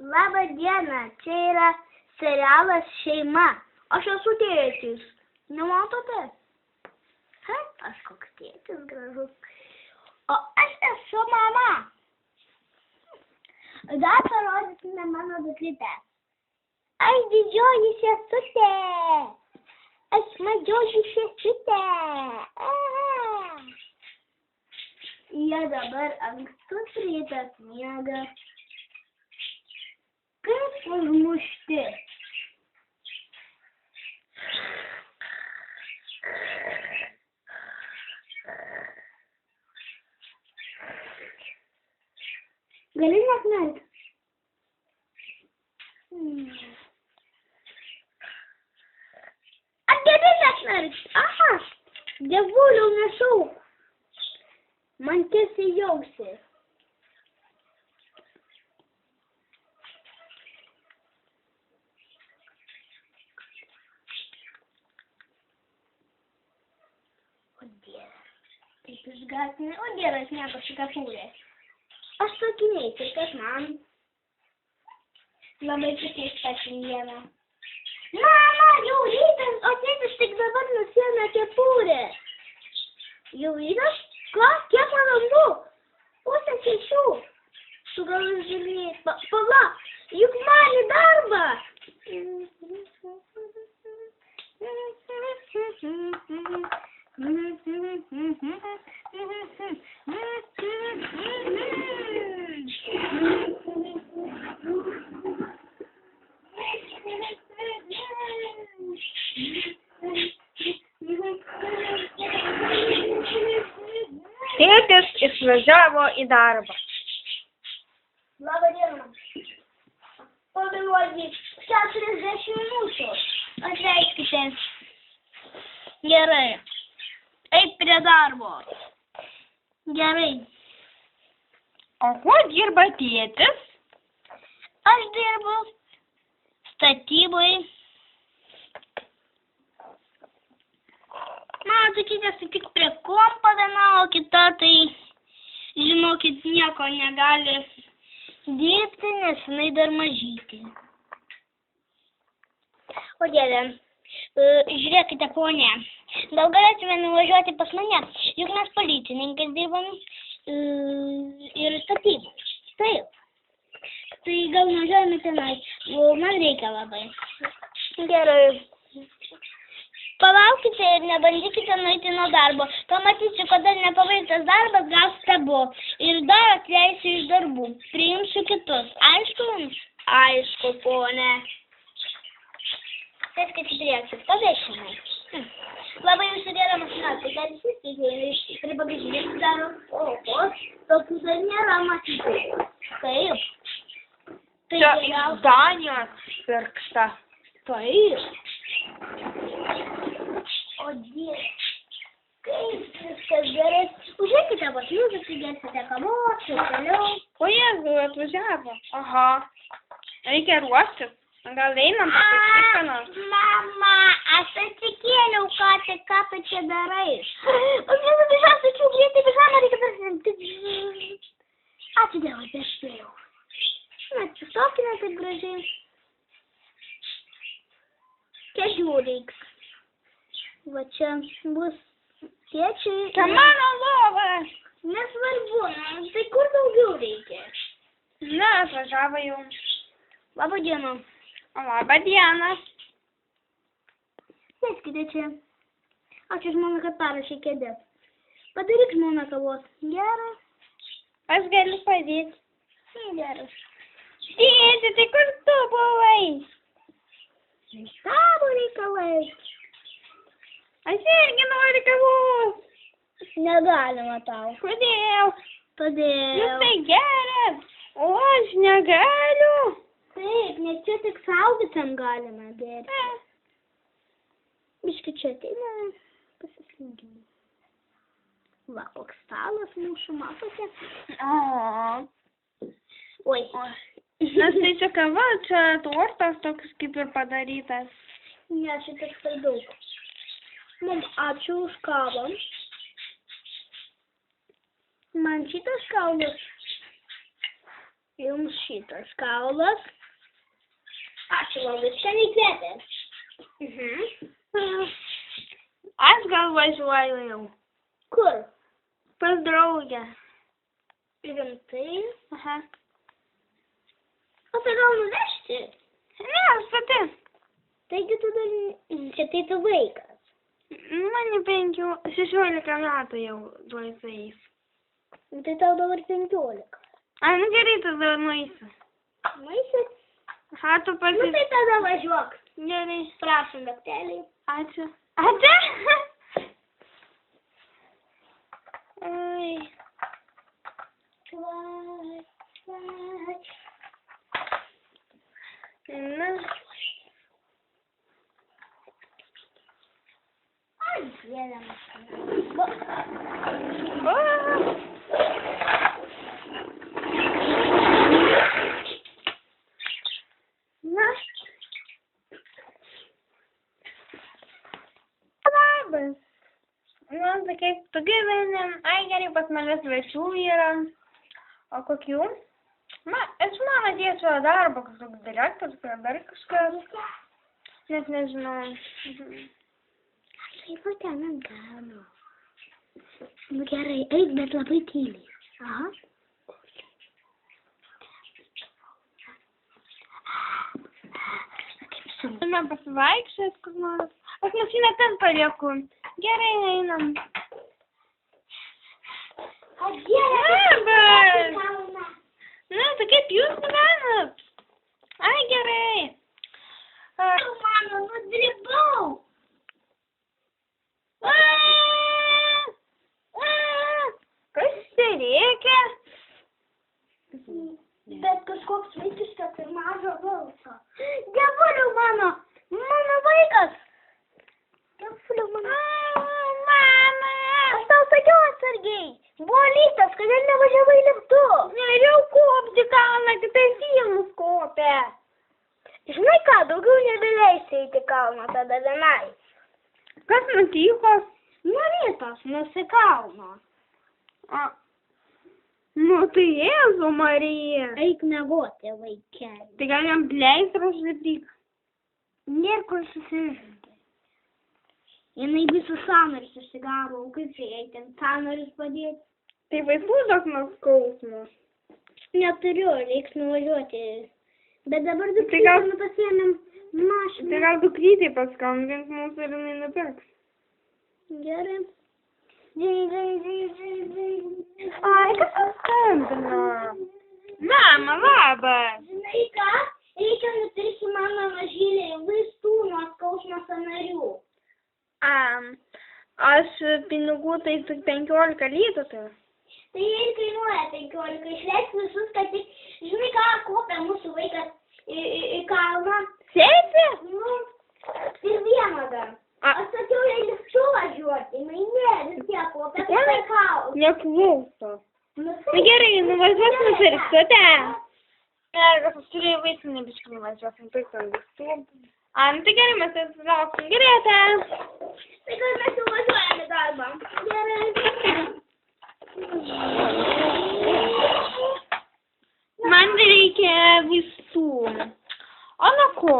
Labą dieną, čia yra serialas Šeima. Aš esu tėtis. Nematote? Aš koks tėtis gražus. O aš esu mama. Dar parodysime mano dukrytę. Aš didžioji sesutė. Aš mažoji sesutė. Jie dabar ankstus rytas miega. Kaip užmušti. Gali neknarti? Ar gali neknarti? Aha, dievulių nešau. Man tiesiai jausi. O Dieve, taip išgąsdinai. O Dieve, sniego šitą kūrė. Aš sakiniai, tai kas man? Labai prikeista šiandieną. Mama, jau rytas, o tėtis tik dabar nusiėmė kepurę. Jau rytas? Ką? Kiek valandų? 5:30. Tu gal žiūrėjai. Pala, juk man į darbą. Tėtis išvažiavo į darbą. Labą dieną. Pavėluoti 40 minučių. Atleiskite. Gerai. Eik prie darbo. Gerai. O kuo dirba tėtis? Aš dirbu statybai. Mano dukytė tik prie kompo viena, o kita tai, žinokit, nieko negali dirbti, nes jinai dar mažytė. O Dieve, žiūrėkite, ponė, gal galėtume nuvažiuoti pas mane, juk mes policininkai dirbam ir statybų. Taip. Tai gal nuvažiuojame tenai, man reikia labai. Gerai. Palaukite ir nebandykite nueiti nuo darbo. Pamatysiu, kada nepabaigtas darbas, gausite abu. Ir dar atleisiu iš darbų. Priimsiu kitus. Aišku jums? Aišku, ponė. Sėskite į priekį. Pavėšime. Labai jūsų gera mašina. Tai dar įsitikėjai. Prie bagažinės daro. O, tokių dar nėra matyti. Taip. Tai Čia iš Danijos pirkta. Taip. O Dieve, kaip viskas gerai. Užėkite pas mus, atsigersite kavos ir toliau. O Jėzau, atvažiavo. Aha. Reikia ruoštis. Gal einam pasitikrinam? Mama, aš atsikėliau, ką tu čia darai. O Jėzau, bišas, tačiau greitai bišamą reikia persinti. Ačiū Dievui, bespėjau. Atsistokime taip gražiai. Kėdžių reiks. Va čia bus tėčiai. Čia mano lova. Nesvarbu, tai kur daugiau reikia? Na, atvažiavo jau. Labą dieną. Labą dieną. Sėskite čia. Ačiū žmona, kad parašė kėdę. Padaryk žmona kavos. Gerai. Aš galiu padėti. Geras. Tėti, tai kur tu buvai? Savo reikalai. Aš irgi noriu kavos. Negalima tau. Kodėl? Todėl. Jūs tai geras. O aš negaliu. Taip, nes čia tik suaugusiam galima gerti. Biški čia ateina pasislinkime. Va, koks stalas mūsų, matote? Oi. Nes tai čia kava, čia tortas toks kaip ir padarytas. Ne, čia tik tai daug. Mum, ačiū už kavą. Man šitas kaulas Jums šitas kaulas. Ačiū labai, šiandien kvėpė. Aš gal važiuoju jau. Kur? Pas draugę. Rimtai? Aha. O tai gal nuvežti? Ne, aš pati. Taigi tu dar... Čia tai tu vaikas. Man 16 metų jau tuoj sueis. Tai tau dabar 15. Ai, nu gerai, tada nueisiu. Nueisi? Aha, tu pati. Nu tai tada važiuok. Gerai. Prašom, daktelį. Ačiū. Ačiū? Oi. Na. Ai, dieve. Na. Labas. Nu, tai kaip tu gyveni? Ai, gerai, pas mane svečių yra. O kokių? Iš mano tiesio darbo, kažkoks direktorius, ar dar kažkas. Net nežinau. Kaip ten ant galo. Nu gerai, eik, bet labai tyliai. Aha. Turime pasivaikščioti, kur nors. Aš mašiną ten palieku. Gerai, einam. Labas! Na, tai kaip jūs gyvenat? Ai, gerai. Mano, nudribau. Kas čia reikia? Bet kažkoks vaikiškas ir mažo balso. Dievuliu mano vaikas. Dievuliu mano. Mama! Aš tau sakiau atsargiai. Buvo lystas, kodėl nevažiavai liftu? Norėjau kopti kalną, kitais įmus kopė. Žinai ką, daugiau nebeleisi eiti kalną tada vienai. Kas nutiko? Rytas nusikalno. Nu tai Jėzau Marija. Eik miegoti, vaikeli. Tai gal jam pleistrą užlipdyk? Nėr kur susižinti. Jinai visų sąnarius susigavo, o kaip čia jai ten sąnarius padėti? Tai vaikų daug nuo skausmo. Neturiu, reiks nuvažiuoti. Bet dabar Tai dukrytę gal- pasiėmėm mašiną. Tai gal dukrytei paskambins mūsų ir jinai nupirks. Gerai. Ai, kas paskambino? Mama, labas. Žinai ką? Reikia nupirkti mano mažyliai vaistų nuo skausmo sąnarių. Aš pinigų tai tik 15 litų turiu. Tai jie kainuoja 15. Išleisk visus, kad tik, žinai ką, kopia mūsų vaikas į kalną. Sėsi? Nu, ir vieną dar. Aš sakiau, jei liftu važiuoti, ne, vis tiek kopia kaip į kalną. Neklauso. Na gerai, nuvažiuos nupirksite. Aš turiu vaistinį biškį nuvažiuosim, pirksim vaistų. Nu tai gerai, mes atsilauksim. Gerai, ate. Tai gal mes jau važiuojame į darbą. Gerai. Man reikia vaistų. O nuo ko?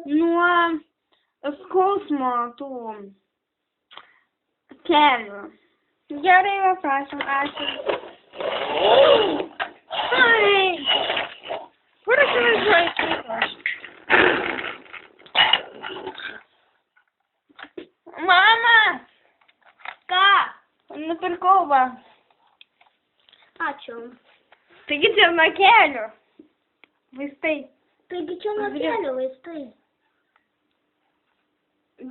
Nuo skausmo tų kelių. Gerai, prašom, ačiū. Ai, kur aš važiuoju kitos? Mama! Ką? Nupirkau va. Ačiū. Taigi čia nuo kelių. Vaistai. Taigi čia nuo kelių vaistai.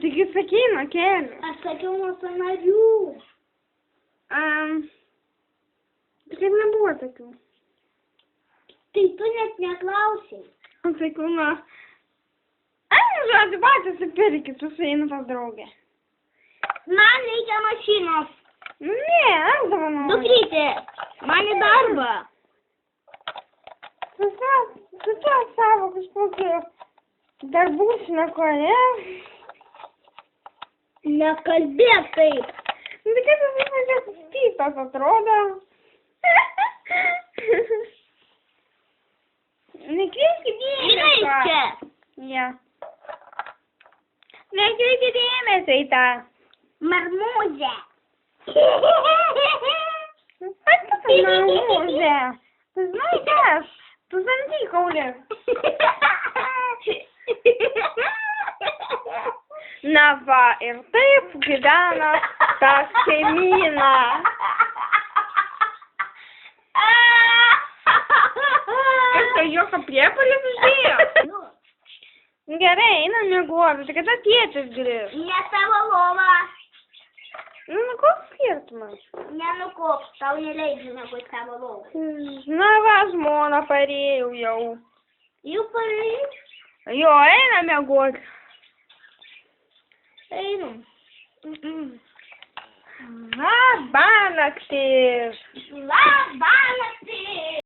Taigi sakei nuo kelių. Aš sakiau nuo sąnarių. Bet kaip nebuvo tokių. Tai tu net neklausai. Aš sakiau nuo... Ai, žodžiu, patys įpirkit, susieinu pas draugę. Man reikia mašinos. Nu ne, aš dovanau. Dukrytė, man į darbą. Tu savo kažkokį darbų šnekoje. Nekalbėk taip. Nu, tai kaip visas tokias pytas atrodo. Nekreipkit dėmesio. Čia. Ne. Nekreipkit dėmesio į tą. Marmūzė. Kas tai marmūzė? Tu žinai kas? Tu žandikaulis. Na va, ir taip gyvena ta šeimyna. Kas tai jokio priepuolis uždėjo? Gerai, einam miegoti, tai kada tėtis grįš? Ne savo lova. Nu, koks skirtumas? Nenukops, tau neleidžiu miegoti savo lovą. Na va, žmona parėjau jau. Jau parėjau? Jo, einam miegoti. Einam. Labą naktį. Labą